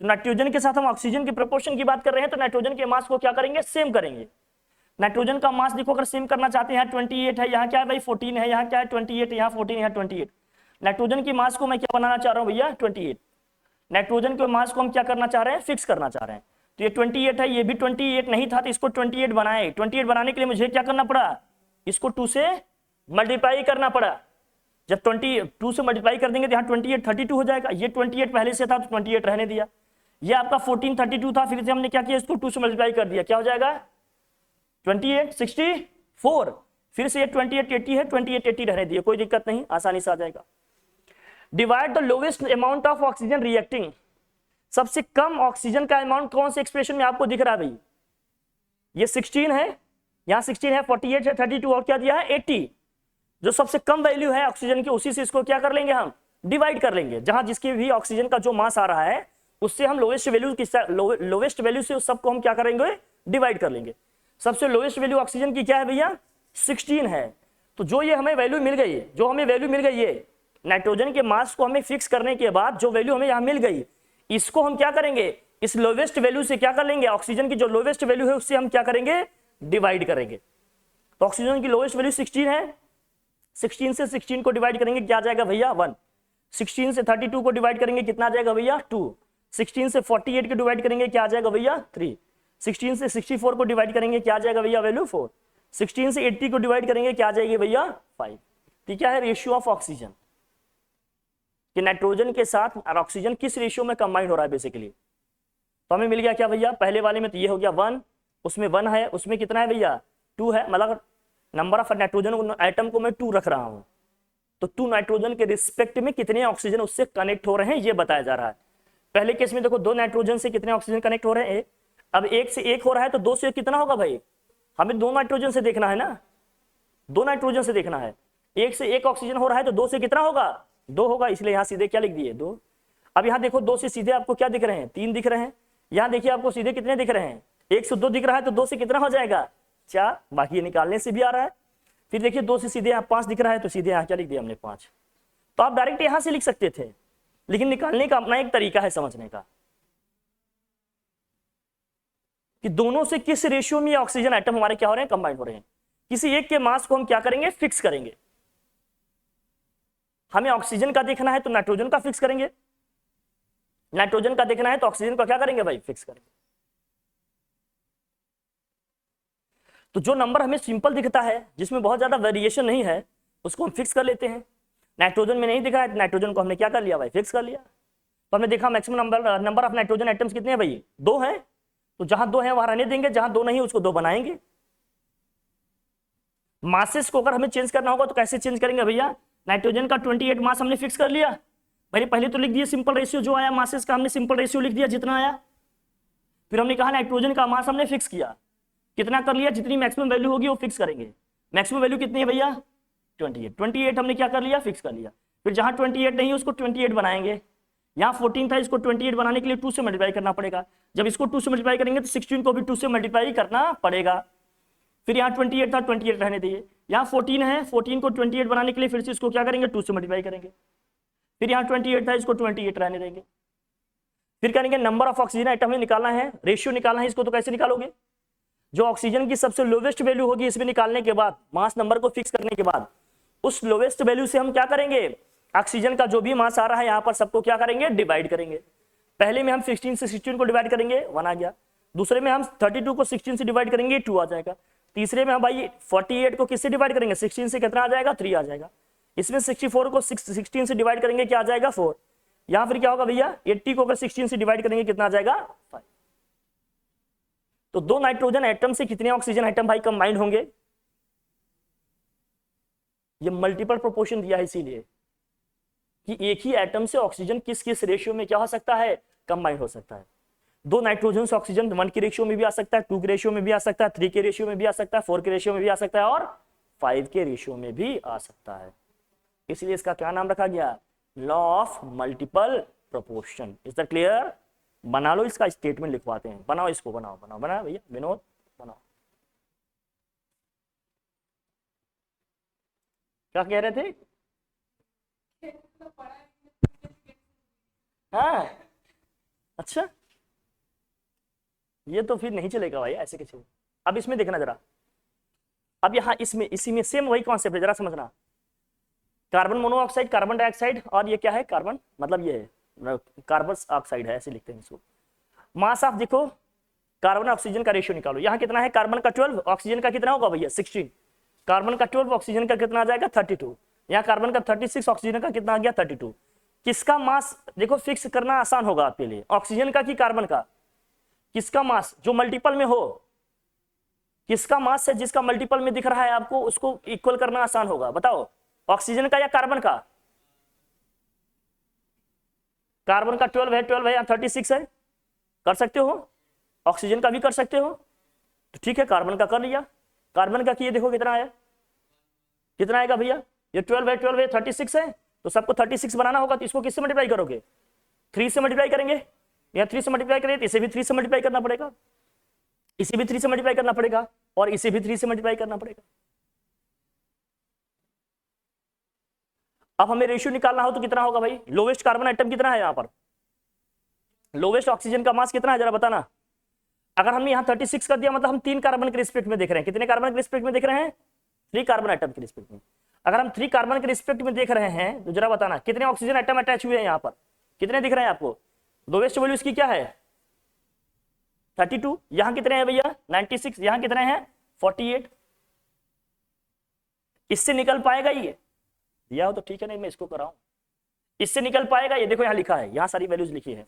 तो नाइट्रोजन के साथ हम ऑक्सीजन के प्रोपोर्शन की बात कर रहे हैं, तो नाइट्रोजन के मास को क्या करेंगे, सेम करेंगे। नाइट्रोजन का मास देखो अगर सेम करना चाहते हैं, 28 है, यहाँ क्या है भाई 14 है, यहाँ क्या है 28, यहाँ 14, यहाँ 28। नाइट्रोजन की मास को मैं क्या बनाना चाह रहा हूँ भैया 28। नाइट्रोजन के मास को हम क्या करना चाह रहे हैं, फिक्स करना चाह रहे हैं। तो ये 28 है, ये भी 28 नहीं था तो इसको 28 बनाए। 28 बनाने के लिए मुझे क्या करना पड़ा, इसको 2 से मल्टीप्लाई करना पड़ा। जब 22 से मल्टीप्लाई कर देंगे तो यहाँ 28 32 हो जाएगा। ये 28 पहले से था तो 28 रहने दिया। ये आपका 14 32 था, फिर से हमने क्या किया, इसको 2 से मल्टीप्लाई कर दिया, क्या हो जाएगा 28 64। फिर से ये 28 80 है, 28 80 रहने दिया, कोई दिक्कत नहीं, आसानी से आ जाएगा। Divide the lowest amount of oxygen reacting, सबसे कम ऑक्सीजन का अमाउंट कौन से एक्सप्रेशन में आपको दिख रहा है भाई, ये 16 है, यहाँ 16 है, 48 है, 32 और क्या दिया है 80। जो सबसे कम वैल्यू है ऑक्सीजन की, उसी से इसको क्या कर लेंगे, हम डिवाइड कर लेंगे। जहां जिसकी भी ऑक्सीजन का जो मास आ रहा है उससे हम लोवेस्ट वैल्यू से उस सबको हम क्या करेंगे, डिवाइड कर लेंगे। सबसे लोवेस्ट वैल्यू ऑक्सीजन की क्या है भैया 16 है। तो जो ये हमें वैल्यू मिल गई, जो हमें वैल्यू मिल गई है नाइट्रोजन के मास को हमें फिक्स करने के बाद जो वैल्यू हमें यहाँ मिल गई, इसको हम क्या करेंगे, इस लोवेस्ट वैल्यू से क्या कर लेंगे, ऑक्सीजन की जो लोवेस्ट वैल्यू है उससे हम क्या करेंगे, डिवाइड करेंगे। तो ऑक्सीजन की लोवेस्ट वैल्यू 16 है, 16 से 16 को डिवाइड करेंगे क्या आ जाएगा भैया 1। 16 से 32 को डिवाइड करेंगे कितना आ जाएगा भैया 2। 16 से 48 को डिवाइड करेंगे क्या आ जाएगा भैया 3। 16 से 64 को डिवाइड करेंगे क्या आ जाएगा भैया वैल्यू 4। 16 से 80 को डिवाइड करेंगे क्या आ जाएगी भैया 5। ठीक है, रेशियो ऑफ ऑक्सीजन कि नाइट्रोजन के साथ ऑक्सीजन किस रेशियो में कंबाइंड हो रहा है बेसिकली। तो हमें मिल गया क्या भैया, पहले वाले में तो ये हो गया 1, उसमें 1 है, उसमें कितना है भैया 2 है, मतलब नंबर ऑफ नाइट्रोजन आइटम को मैं 2 रख रहा हूं, तो 2 नाइट्रोजन के रिस्पेक्ट में कितने ऑक्सीजन उससे कनेक्ट हो रहे हैं ये बताया जा रहा है। पहले केस में देखो 2 नाइट्रोजन से कितने ऑक्सीजन कनेक्ट हो रहे हैं, अब 1 से 1 हो रहा है तो 2 से कितना होगा भाई, हमें 2 नाइट्रोजन से देखना है ना, 2 नाइट्रोजन से देखना है। 1 से 1 ऑक्सीजन हो रहा है तो 2 से कितना होगा 2 होगा, इसलिए यहाँ सीधे क्या लिख दिए 2। अब यहाँ देखो 2 से सीधे आपको क्या दिख रहे हैं 3 दिख रहे हैं, यहाँ देखिए आपको सीधे कितने दिख रहे हैं 1 से 2 दिख रहा है तो 2 से कितना हो जाएगा 4, बाकी ये निकालने से भी आ रहा है। फिर देखिए 2 से सीधे यहाँ 5 दिख रहा है तो सीधे यहाँ क्या लिख दिया हमने 5। तो आप डायरेक्ट यहाँ से लिख सकते थे, लेकिन निकालने का अपना एक तरीका है समझने का कि दोनों से किस रेशियो में ऑक्सीजन आइटम हमारे क्या हो रहे हैं कंबाइंड हो रहे हैं। किसी एक के मास को हम क्या करेंगे फिक्स करेंगे, हमें ऑक्सीजन का देखना है तो नाइट्रोजन का फिक्स करेंगे, नाइट्रोजन का देखना है तो ऑक्सीजन का क्या करेंगे भाई फिक्स करेंगे। तो जो नंबर हमें सिंपल दिखता है जिसमें बहुत ज्यादा वेरिएशन नहीं है उसको हम फिक्स कर लेते हैं। नाइट्रोजन में नहीं दिखा है, नाइट्रोजन को हमने क्या कर लिया भाई फिक्स कर लिया। तो हमने देखा maximum number of nitrogen atoms कितने हैं भाई, 2 हैं। तो जहां 2 हैं वहां रहने देंगे, जहां 2 नहीं उसको 2 बनाएंगे। मासेस को अगर हमें चेंज करना होगा तो कैसे चेंज करेंगे भैया, नाइट्रोजन का 28 मास हमने फिक्स कर लिया, मैंने पहले तो लिख दिया सिंपल रेशियो जो आया मासेस का, हमने सिंपल रेशियो लिख दिया जितना आया। फिर हमने कहा नाइट्रोजन का मास हमने फिक्स किया, कितना कर लिया, जितनी मैक्सिमम वैल्यू होगी वो फिक्स करेंगे। मैक्सिमम वैल्यू कितनी है भैया, 28 हमने क्या कर लिया, फिक्स कर लिया। फिर जहां 28 नहीं है उसको 28 बनाएंगे। यहाँ 14 था, इसको 28 बनाने के लिए 2 से मल्टीप्लाई करना पड़ेगा। जब इसको 2 से मल्टीप्लाई करेंगे तो 16 को भी 2 से मल्टीप्लाई करना पड़ेगा। फिर यहाँ 28 था, 28 रहने दिए। यहाँ 14 है, 14 को 28 बनाने के लिए फिर से इसको क्या करेंगे, 2 से मल्टीप्लाई करेंगे। फिर यहाँ 28 था, इसको 28 रहने देंगे। फिर करेंगे नंबर ऑफ ऑक्सीजन आइटम में निकालना है, रेशियो निकालना है। इसको तो कैसे निकालोगे, जो ऑक्सीजन की सबसे लोवेस्ट वैल्यू होगी इसमें निकालने के बाद, मास नंबर को फिक्स करने के बाद, उस लोवेस्ट वैल्यू से हम क्या करेंगे, ऑक्सीजन का जो भी मास आ रहा है यहाँ पर सबको क्या करेंगे, डिवाइड करेंगे। पहले में हम 16 से 16 को डिवाइड करेंगे, 1 आ गया। दूसरे में हम 32 को 16 से डिवाइड करेंगे, 2 आ जाएगा। तीसरे में हम भाई 48 को किससे डिवाइड करेंगे, 16 से कितना आ जाएगा, 3 आ जाएगा। इसमें 64 को 16 से डिवाइड करेंगे, क्या आ जाएगा, 4। यहाँ फिर क्या होगा भैया, 80 को अगर 16 से डिवाइड करेंगे कितना आ जाएगा, 5। तो 2 नाइट्रोजन एटम से कितने ऑक्सीजन एटम भाई कंबाइंड होंगे, ये मल्टीपल प्रोपोर्शन दिया है इसीलिए कि एक ही एटम से ऑक्सीजन किस किस रेशियो में क्या हो सकता है, कंबाइंड हो सकता है। 2 नाइट्रोजन से ऑक्सीजन 1 की रेशियो में भी आ सकता है, 2 के रेशियो में भी आ सकता है, 3 के रेशियो में भी आ सकता है, 4 के रेशियो में भी आ सकता है और 5 के रेशियो में भी आ सकता है। इसलिए इसका क्या नाम रखा गया, law of multiple proportion. Is that clear, बना लो, इसका स्टेटमेंट लिखवाते हैं, बनाओ इसको, बनाओ बनाओ बनाओ भैया विनोद, बनाओ। क्या कह रहे थे, हाँ अच्छा, ये तो फिर नहीं चलेगा भाई ऐसे कैसे। अब इसमें देखना जरा, अब यहाँ इसमें इसी में सेम वही कॉन्सेप्ट है, जरा समझना। कार्बन मोनोऑक्साइड, कार्बन डाइऑक्साइड, और ये क्या है, कार्बन, मतलब ये है कार्बन ऑक्साइड है, ऐसे लिखते हैं इसको। मास ऑफ देखो, कार्बन ऑक्सीजन का रेशियो निकालो। यहाँ कितना है, कार्बन का 12, ऑक्सीजन का कितना होगा भैया, 16। कार्बन का 12, ऑक्सीजन का कितना आ जाएगा, 32। यहाँ कार्बन का 36, ऑक्सीजन का कितना आ गया, 32। किसका मास देखो फिक्स करना आसान होगा आपके लिए, ऑक्सीजन का कि कार्बन का, किसका मास जो मल्टीपल में हो, किसका मास है जिसका मल्टीपल में दिख रहा है आपको, उसको इक्वल करना आसान होगा। बताओ, ऑक्सीजन का या कार्बन का, कार्बन का 12 है, 12 है, या 36 है, कर सकते हो, ऑक्सीजन का भी कर सकते हो, तो ठीक है कार्बन का कर लिया। कार्बन का किए देखो कितना आया, कितना आएगा भैया, ये 12 है, 12 है, 36 है, तो सबको 36 बनाना होगा, तो इसको किससे मल्टीप्लाई करोगे, 3 से मल्टीप्लाई करेंगे। यहाँ 3 से मल्टीप्लाई करेंगे तो इसे भी 3 से मल्टीप्लाई करना पड़ेगा, इसे भी 3 से मल्टीप्लाई करना पड़ेगा, और इसे भी 3 से मल्टीप्लाई करना पड़ेगा। अब हमें रेशियो निकालना हो तो कितना होगा भाई, लोवेस्ट कार्बन आइटम कितना है, यहाँ पर लोवेस्ट ऑक्सीजन का मास कितना है जरा बताना। अगर हमने यहाँ 36 कर दिया मतलब हम 3 कार्बन के रिस्पेक्ट में देख रहे हैं, कितने कार्बन के रिस्पेक्ट में देख रहे हैं, 3 कार्बन आइटम के रिस्पेक्ट में। अगर हम 3 कार्बन के रिस्पेक्ट में देख रहे हैं तो जरा बताना कितने ऑक्सीजन आइटम अटैच हुए हैं, यहाँ पर कितने दिख रहे हैं आपको। लोवेस्ट वैल्यू इसकी क्या है, 32। यहाँ कितने हैं भैया, 96। यहाँ कितने हैं, 48। इससे निकल पाएगा ये, दिया हो तो ठीक है, नहीं मैं इसको कराऊं, इससे निकल पाएगा ये, देखो यहाँ लिखा है, यहाँ सारी वैल्यूज लिखी है।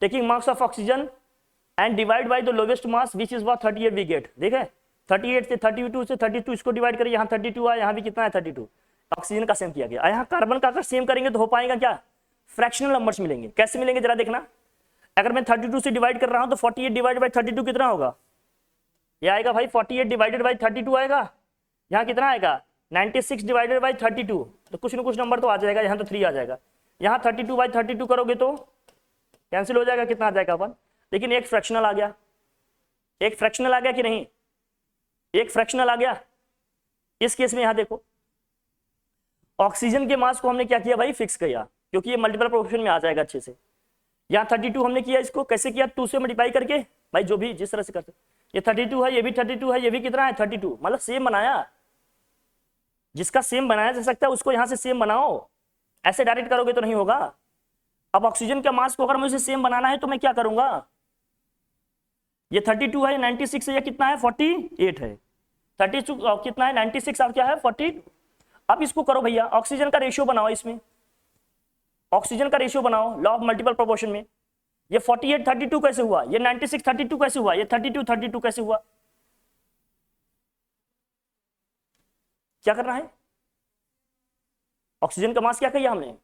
Taking mass of oxygen and divide by the lowest mass which is what 38 we get. देखे 38 से 32 से 32 इसको डिवाइड करिए, यहाँ 32 है, यहाँ भी कितना है 32। ऑक्सीजन का सेम किया गया। यहाँ कार्बन का अगर सेम करेंगे तो हो पाएगा क्या, फ्रैक्शनल नंबर्स मिलेंगे। कैसे मिलेंगे जरा देखना, अगर मैं 32 से डिवाइड कर रहा हूं तो 48 डिवाइड बाय 32 कितना होगा, ये आएगा भाई 48 डिवाइडेड बाय 32 आएगा। यहाँ कितना आएगा 96 डिवाइडेड बाय 32, तो कुछ ना कुछ नंबर तो आ जाएगा, यहाँ तो 3 आ जाएगा। यहाँ 32 बाय 32 करोगे तो कैंसिल हो जाएगा, कितना आ जाएगा अपन, लेकिन एक फ्रैक्शनल आ गया, एक फ्रैक्शनल आ गया कि नहीं, एक फ्रैक्शनल आ गया। इस केस में यहाँ देखो ऑक्सीजन के मास को हमने क्या किया भाई, फिक्स किया, क्योंकि ये मल्टीपल प्रोपोर्शन में आ जाएगा अच्छे से। यहाँ 32 हमने किया, इसको कैसे किया, 2 से मल्टीप्लाई करके, भाई जो भी जिस तरह से करते, ये 32 है, ये भी 32 है, ये भी कितना है 32, मतलब सेम बनाया। जिसका सेम बनाया जा सकता है उसको यहाँ से सेम बनाओ, ऐसे डायरेक्ट करोगे तो नहीं होगा। अब ऑक्सीजन के मास को अगर मुझे सेम बनाना है तो मैं क्या करूंगा, ये 32 है, 96 है, ये कितना है 48 है, 32 कितना है 96 और क्या है 40। अब इसको करो भैया, ऑक्सीजन का रेशियो बनाओ, इसमें ऑक्सीजन का रेशियो बनाओ लॉ ऑफ मल्टीपल प्रोपोर्शन में। ये 48 32 कैसे हुआ, ये 96 32 कैसे हुआ, ये 32 32 कैसे हुआ? क्या करना है, ऑक्सीजन का मास क्या किया हमने,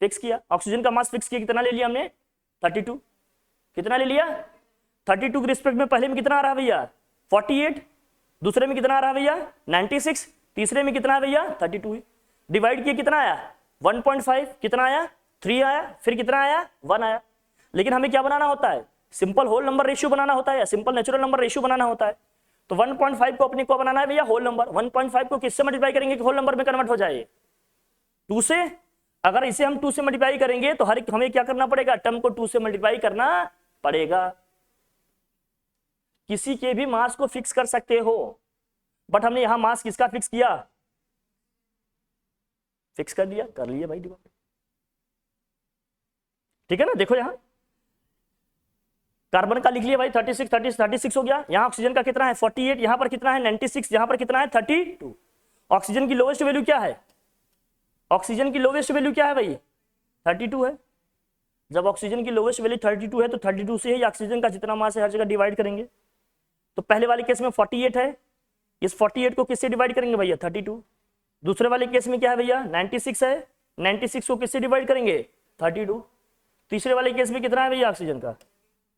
फिक्स किया। ऑक्सीजन का मास फिक्स किया, कितना ले लिया हमने 32। कितना ले लिया 32 के रिस्पेक्ट में पहले में कितना आ रहा है भैया 48, दूसरे में कितना आ रहा है भैया 96, तीसरे में कितना है भैया 32। डिवाइड किया कितना आया 1.5, कितना आया 3 आया, फिर कितना आया 1 आया। लेकिन हमें क्या बनाना होता है, सिंपल होल नंबर रेशियो बनाना होता है या सिंपल नेचुरल नंबर रेशियो बनाना होता है। तो 1.5 को अपने को बनाना है भैया होल नंबर। 1.5 को किससे मल्टीप्लाई करेंगे कि होल नंबर में कन्वर्ट हो जाए 2 से। अगर इसे हम 2 से मल्टीप्लाई करेंगे तो हर हमें क्या करना पड़ेगा, टर्म को 2 से मल्टीप्लाई करना पड़ेगा। किसी के भी मास को फिक्स कर सकते हो, बट हमने यहां मास किसका फिक्स किया, फिक्स कर दिया, कर लिया भाई डिवाइड। ठीक है ना, देखो यहां कार्बन का लिख लिया भाई 36 हो गया। यहां ऑक्सीजन का कितना है 48, यहां पर कितना है 96, यहां पर कितना है 32। ऑक्सीजन की लोवेस्ट वैल्यू क्या है, ऑक्सीजन की लोवेस्ट वैल्यू क्या है भाई 32 है। जब ऑक्सीजन की लोवेस्ट वैल्यू 32 है तो 32 से ही ऑक्सीजन का जितना मास है हर जगह डिवाइड करेंगे। तो पहले वाले केस में 48 है, इस 48 को किससे डिवाइड करेंगे भैया 32। दूसरे वाले केस में क्या है भैया 96 है, 96 को किससे डिवाइड करेंगे 32। तीसरे वाले केस में कितना है भैया ऑक्सीजन का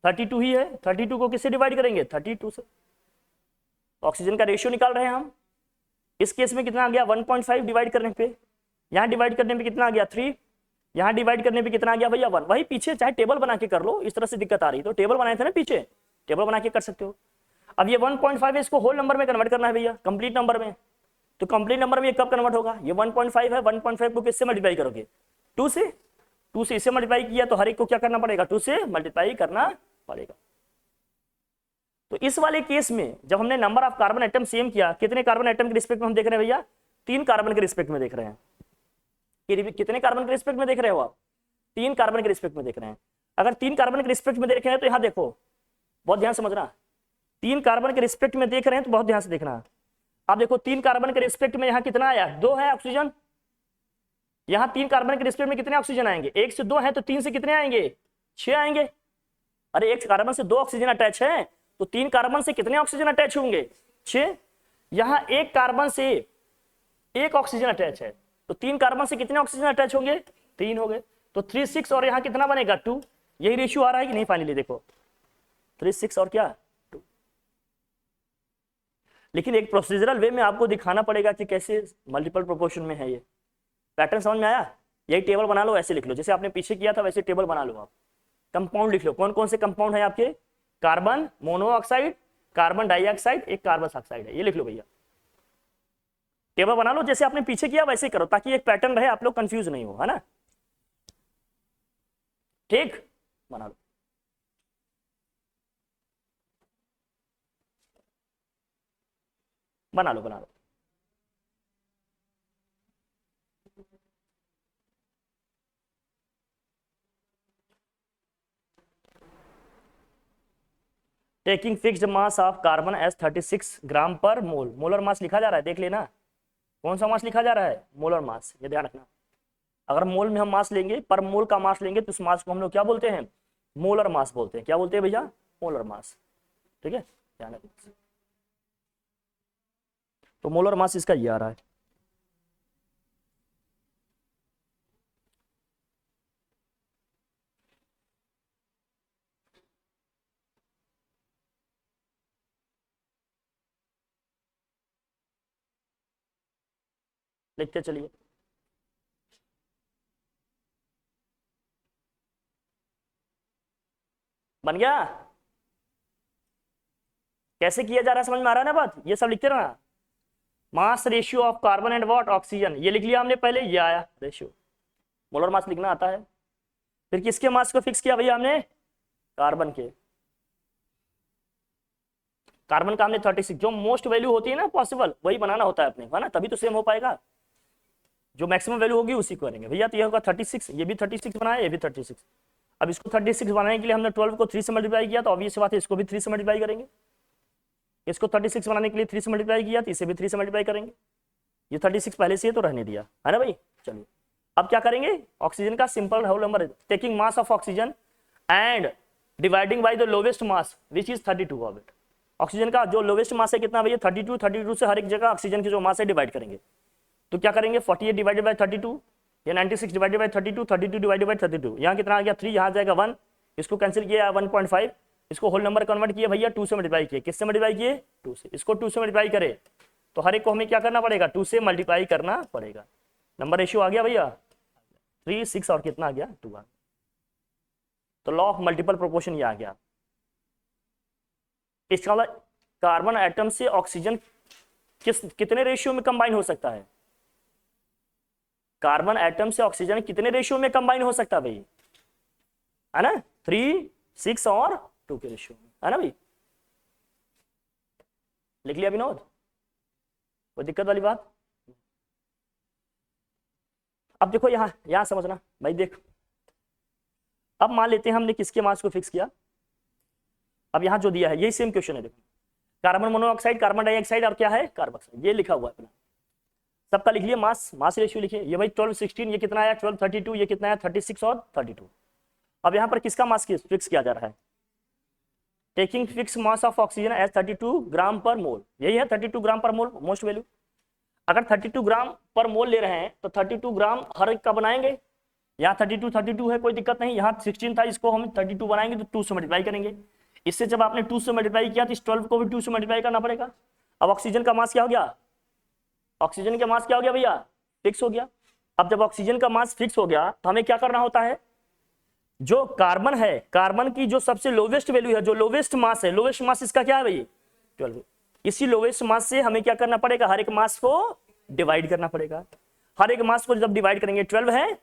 32 ही है, 32 को किससे डिवाइड करेंगे 32 से। ऑक्सीजन का रेशियो निकाल रहे हैं हम। इस केस में कितना आ गया 1.5 डिवाइड करने पे, यहाँ डिवाइड करने पे कितना आ गया 3, यहाँ डिवाइड करने पे कितना आ गया भैया 1। वही पीछे चाहे टेबल बना के कर लो, इस तरह से दिक्कत आ रही तो टेबल बनाए थे ना पीछे, टेबल बना के कर सकते हो। अब ये 1.5 है, इसको होल नंबर में कन्वर्ट करना है भैया कंप्लीट नंबर में। तो कंप्लीट नंबर में ये कब कन्वर्ट होगा, ये 1.5 है, 1.5 को किससे मल्टीप्लाई करोगे 2 से। 2 से इसे मल्टीप्लाई किया तो हर एक को क्या करना पड़ेगा 2 से मल्टीप्लाई करना पड़ेगा। तो इस वाले केस में जब हमने number of carbon atom same किया, कितने कार्बन एटम के रिस्पेक्ट में हम देख रहे हैं भैया 3 कार्बन के रिस्पेक्ट में देख रहे हैं। कितने कार्बन के रिस्पेक्ट में देख रहे हो आप 3 कार्बन के रिस्पेक्ट में देख रहे हैं। अगर 3 कार्बन के रिस्पेक्ट में देख रहे हैं तो यहाँ देखो बहुत ध्यान समझना, 3 कार्बन के रिस्पेक्ट में देख रहे हैं तो बहुत ध्यान से देखना। आप देखो 3 कार्बन के रिस्पेक्ट में यहाँ कितना आया 2 है ऑक्सीजन। यहाँ 3 कार्बन के रिस्पेक्ट में कितने ऑक्सीजन आएंगे, 1 से 2 है तो 3 से कितने आएंगे 6 आएंगे। अरे 1 कार्बन से 2 ऑक्सीजन अटैच है तो 3 कार्बन से कितने ऑक्सीजन अटैच होंगे 6। यहाँ 1 कार्बन से 1 ऑक्सीजन अटैच है तो 3 कार्बन से कितने ऑक्सीजन अटैच होंगे 3 हो गए। तो 3 6 और यहाँ कितना बनेगा 2। यही रेशियो आ रहा है कि नहीं फाइनली देखो 3 6 और क्या 2। लेकिन एक प्रोसीजरल वे में आपको दिखाना पड़ेगा कि कैसे मल्टीपल प्रोपोर्शन में है। ये पैटर्न समझ में आया, यही टेबल बना लो, ऐसे लिख लो जैसे आपने पीछे किया था वैसे टेबल बना लो। आप कंपाउंड लिख लो, कौन कौन से कंपाउंड है आपके, कार्बन मोनोऑक्साइड, कार्बन डाइऑक्साइड, एक कार्बन ऑक्साइड है, ये लिख लो भैया। टेबल बना लो जैसे आपने पीछे किया वैसे करो ताकि एक पैटर्न रहे, आप लोग कंफ्यूज नहीं हो, है ना। ठीक, बना लो। बना लो बना लो। Taking fixed mass of carbon as 36 gram per mole. Molar mass लिखा जा रहा है, देख लेना कौन सा मास लिखा जा रहा है, मोलर मास, ये ध्यान रखना। अगर मोल में हम मास लेंगे, पर मोल का मास लेंगे तो उस मास को हम लोग क्या बोलते हैं, मोलर मास बोलते हैं। क्या बोलते हैं भैया, मोलर मास। ठीक है, ध्यान रखना। तो मोलर मास इसका ये आ रहा है। लिखते चलिए, बन गया। कैसे किया जा रहा है समझ में आ रहा है ना बात, ये सब लिखते रहना। Mass ratio of carbon and what oxygen, ये लिख लिया हमने पहले, ये आया रेशियो। मोलर मास लिखना आता है। फिर किसके मास को फिक्स किया भैया हमने, कार्बन के। कार्बन का हमने 36, जो मोस्ट वैल्यू होती है ना पॉसिबल वही बनाना होता है अपने, है ना, तभी तो सेम हो पाएगा। जो मैक्सिमम वैल्यू होगी उसी को करेंगे भैया। तो ये होगा 36, ये भी 36 बनाया, ये भी 36। अब इसको 36 बनाने के लिए हमने 12 को 3 से मल्टीप्लाई किया तो ऑब्वियस बात है इसको भी 3 से मल्टीप्लाई करेंगे। इसको 36 बनाने के लिए 3 से मल्टीप्लाई किया तो इसे भी 3 से मल्टीप्लाई करेंगे। ये 36 पहले से है तो रहने दिया, है ना भाई। चलिए अब क्या करेंगे, ऑक्सीजन का simple whole number, taking mass of oxygen and dividing by the lowest mass which is 32 of it. Oxygen का जो लोवेस्ट मास है कितना भैया 32, 32 से हर एक जगह ऑक्सीजन की जो मास है डिवाइड करेंगे। तो क्या करेंगे 48 डिवाइडेड बाय 32 या 96 डिवाइडेड बाय 32, 32 डिवाइडेड बाय 32, यहाँ कितना आ गया 3, यहाँ जाएगा 1, इसको कैंसिल किया 1.5, इसको होल नंबर कन्वर्ट किया भैया 2 से मल्टीप्लाई किए, किससे मल्टीप्लाई किए 2 से, इसको 2 से मल्टीप्लाई करे तो हर एक को हमें क्या करना पड़ेगा 2 से मल्टीप्लाई करना पड़ेगा। नंबर रेशियो आ गया भैया 3, 6 और कितना आ गया 2 आ। तो लॉ ऑफ मल्टीपल प्रोपोर्शन ये आ गया। इसका मतलब कार्बन एटम से ऑक्सीजन कितने रेशियो में कंबाइन हो सकता है, कार्बन एटम से ऑक्सीजन कितने रेशियो में कंबाइन हो सकता है भाई, है ना 3, 6 और 2 के रेशियो में, है ना भाई। लिख लिया विनोद, कोई दिक्कत वाली बात। अब देखो यहां समझना भाई, देख अब मान लेते हैं हमने किसके मास को फिक्स किया, अब यहां जो दिया है यही सेम क्वेश्चन है, देखो कार्बन मोनोऑक्साइड, कार्बन डाइऑक्साइड और क्या है कार्बन ऑक्साइड, ये लिखा हुआ है अपना, सबका लिख लिए मास रेशियो लिखिए, ये भाई 12, 16, ये कितना आया 12, 32, ये कितना आया 36 और 32। अब यहाँ पर किसका मास फिक्स किया जा रहा है, taking fix mass of oxygen as 32 gram per mole, यही है 32 ग्राम पर मोल मोस्ट वैल्यू। अगर 32 ग्राम पर मोल ले रहे हैं तो 32 ग्राम हर एक का बनाएंगे, यहाँ 32 है कोई दिक्कत नहीं, यहाँ 16 था इसको हम 32 बनाएंगे तो 2 से मल्टीप्लाई करेंगे, इससे जब आपने 2 से मल्टीप्लाई किया तो इस 12 को भी 2 से मल्टीप्लाई करना पड़ेगा। अब ऑक्सीजन का मास क्या हो गया, ऑक्सीजन का मास क्या हो गया भैया फिक्स हो गया। अब जब ऑक्सीजन का मास फिक्स हो गया तो हमें क्या करना होता है, जो कार्बन है, कार्बन की जो सबसे लोवेस्ट वैल्यू है, जो लोवेस्ट मास है, लोवेस्ट मास इसका क्या है भाई 12, इसी लोवेस्ट मास से हमें क्या करना पड़ेगा, हर एक मास को डिवाइड करना पड़ेगा। हर एक मास को जब डिवाइड करेंगे 12 है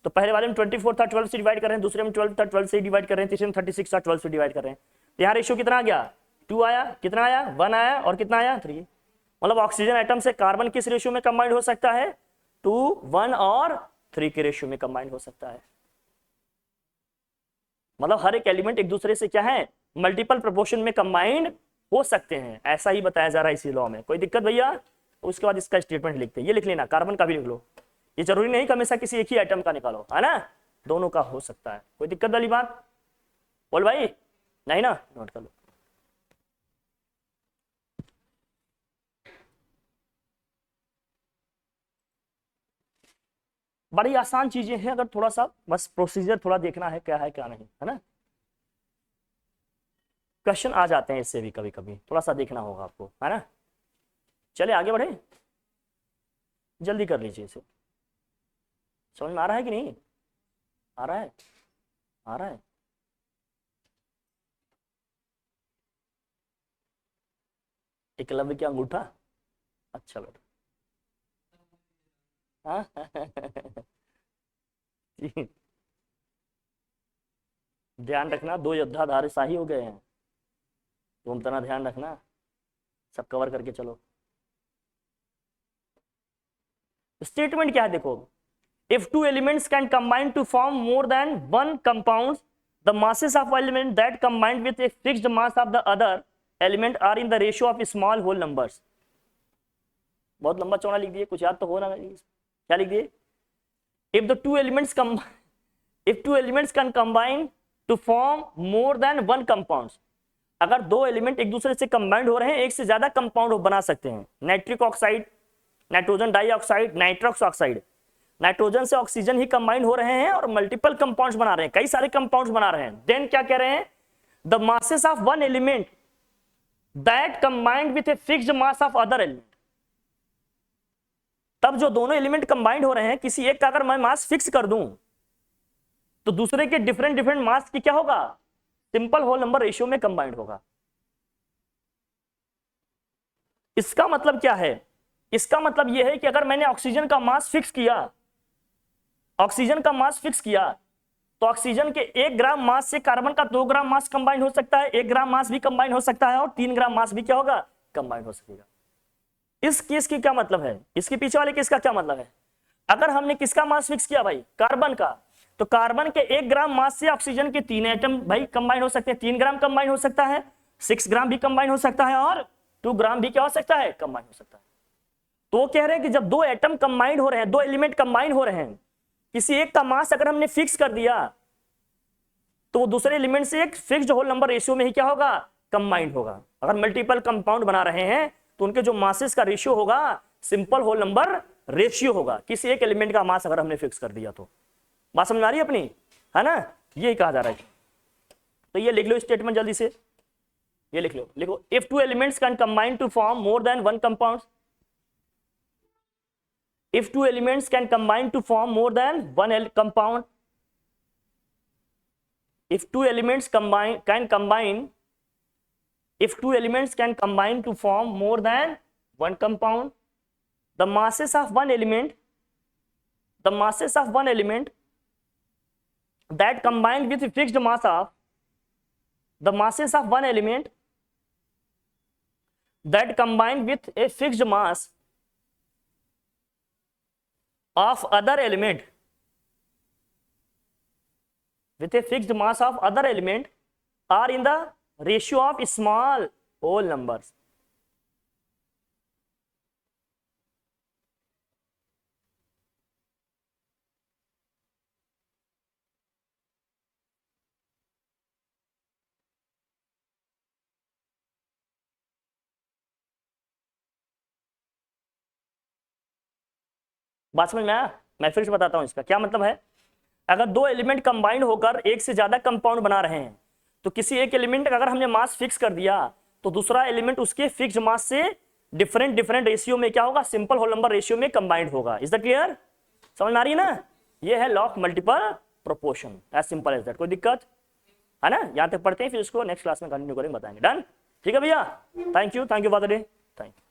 तो पहले वाले में 24 था 12 से डिवाइड कर रहे हैं, दूसरे में 12 था 12 से डिवाइड कर रहे हैं, तीसरे में 36 था 12 से डिवाइड कर रहे हैं। तो यहाँ रेशियो कितना आ गया 2 आया, कितना आया 1 आया और कितना आया 3। मतलब ऑक्सीजन एटम से कार्बन किस रेशियो में कंबाइंड हो सकता है 2, 1 और 3 के रेशियो में कंबाइंड हो सकता है। मतलब हर एक एलिमेंट एक दूसरे से क्या है मल्टीपल प्रोपोर्शन में कंबाइंड हो सकते हैं, ऐसा ही बताया जा रहा है इसी लॉ में। कोई दिक्कत भैया, उसके बाद इसका स्टेटमेंट लिखते हैं, ये लिख लेना, कार्बन का भी लिख लो, ये जरूरी नहीं कि हमेशा किसी एक ही आइटम का निकालो, है ना, दोनों का हो सकता है। कोई दिक्कत वाली बात बोल भाई, नहीं ना, नोट कर लो। बड़ी आसान चीजें हैं, अगर थोड़ा सा बस प्रोसीजर थोड़ा देखना है क्या नहीं, है ना। क्वेश्चन आ जाते हैं इससे भी कभी कभी, थोड़ा सा देखना होगा आपको, है ना। चले आगे बढ़े, जल्दी कर लीजिए इसे। समझ में आ रहा है कि नहीं आ रहा है, आ रहा है। एकलव्य की अंगूठा, अच्छा बेटा हाँ ध्यान रखना, 2 योद्धा धाराशाही हो गए हैं, तुम तना ध्यान रखना, सब कवर करके चलो। स्टेटमेंट क्या है देखो, if 2 elements can combine to form more than 1 compound, the masses of element that combined with a fixed mass of the other element are in the ratio of small whole numbers। बहुत लंबा चौड़ा लिख दिए, कुछ याद तो हो ना, क्या लिख दिए, if 2 elements can combine to form more than 1 compounds, अगर 2 एलिमेंट एक दूसरे से कंबाइंड हो रहे हैं, एक से ज्यादा कंपाउंड बना सकते हैं, nitric oxide, nitrogen dioxide, Nitrox oxide, nitrogen से ऑक्सीजन ही कंबाइंड हो रहे हैं और मल्टीपल कंपाउंड्स बना रहे हैं, कई सारे कंपाउंड्स बना रहे हैं, देन क्या कह रहे हैं, the masses of one element that combined with a fixed mass of other element. तब जो दोनों एलिमेंट कंबाइंड हो रहे हैं, किसी एक का अगर मैं मास फिक्स कर दूं तो दूसरे के डिफरेंट मास की क्या होगा, सिंपल होल नंबर रेशियो में कंबाइंड होगा। इसका मतलब क्या है, इसका मतलब यह है कि अगर मैंने ऑक्सीजन का मास फिक्स किया, ऑक्सीजन का मास फिक्स किया, तो ऑक्सीजन के 1 ग्राम मास से कार्बन का 2 ग्राम मास कंबाइन हो सकता है, 1 ग्राम मास भी कंबाइन हो सकता है और 3 ग्राम मास भी क्या होगा कंबाइन हो सकेगा। इस केस की क्या मतलब है, इसके पीछे वाले केस का क्या मतलब है, अगर हमने किसका मास फिक्स किया भाई कार्बन का, तो कार्बन के 1 ग्राम मास से ऑक्सीजन के 3 एटम भाई कंबाइन हो सकते हैं, 3 ग्राम कंबाइन हो सकता है, 6 ग्राम भी कंबाइन हो सकता है और 2 ग्राम भी क्या हो सकता है कंबाइन हो सकता है। तो कह रहे हैं कि जब 2 एटम कंबाइंड हो रहे हैं, 2 एलिमेंट कंबाइन हो रहे हैं, किसी एक का मास अगर हमने फिक्स कर दिया तो वो दूसरे एलिमेंट से एक फिक्स्ड होल नंबर रेशियो में ही क्या होगा, कंबाइंड होगा। अगर मल्टीपल कंपाउंड बना रहे हैं तो उनके जो मासेस का रेशियो होगा सिंपल होल नंबर रेशियो होगा, किसी एक एलिमेंट का मास अगर हमने फिक्स कर दिया तो। बात समझ आ रही है अपनी, है ना, यही कहा जा रहा है। तो ये लिख लो स्टेटमेंट जल्दी से, ये लिख लो, लिखो if two elements can combine to form more than one compound, if two elements can combine to form more than one compound, if two elements can combine to form more than one compound, the masses of one element that combine with a fixed mass of the masses of one element that combine with a fixed mass of other element with a fixed mass of other element are in the ratio of small whole numbers. बात समझ में आया? मैं फिर से बताता हूं इसका क्या मतलब है। अगर दो एलिमेंट कंबाइंड होकर एक से ज्यादा कंपाउंड बना रहे हैं तो किसी एक एलिमेंट का अगर हमने मास फिक्स कर दिया तो दूसरा एलिमेंट उसके फिक्स्ड मास से डिफरेंट रेशियो में क्या होगा, सिंपल होल नंबर रेशियो में कंबाइंड होगा। Is that clear? समझ में आ रही है ना? ये है law of multiple proportion, as simple as that. कोई दिक्कत है ना? यहां तक पढ़ते हैं, फिर इसको नेक्स्ट क्लास में कंटिन्यू करेंगे, बताएंगे। डन? ठीक है भैया, thank you for the day, thank you.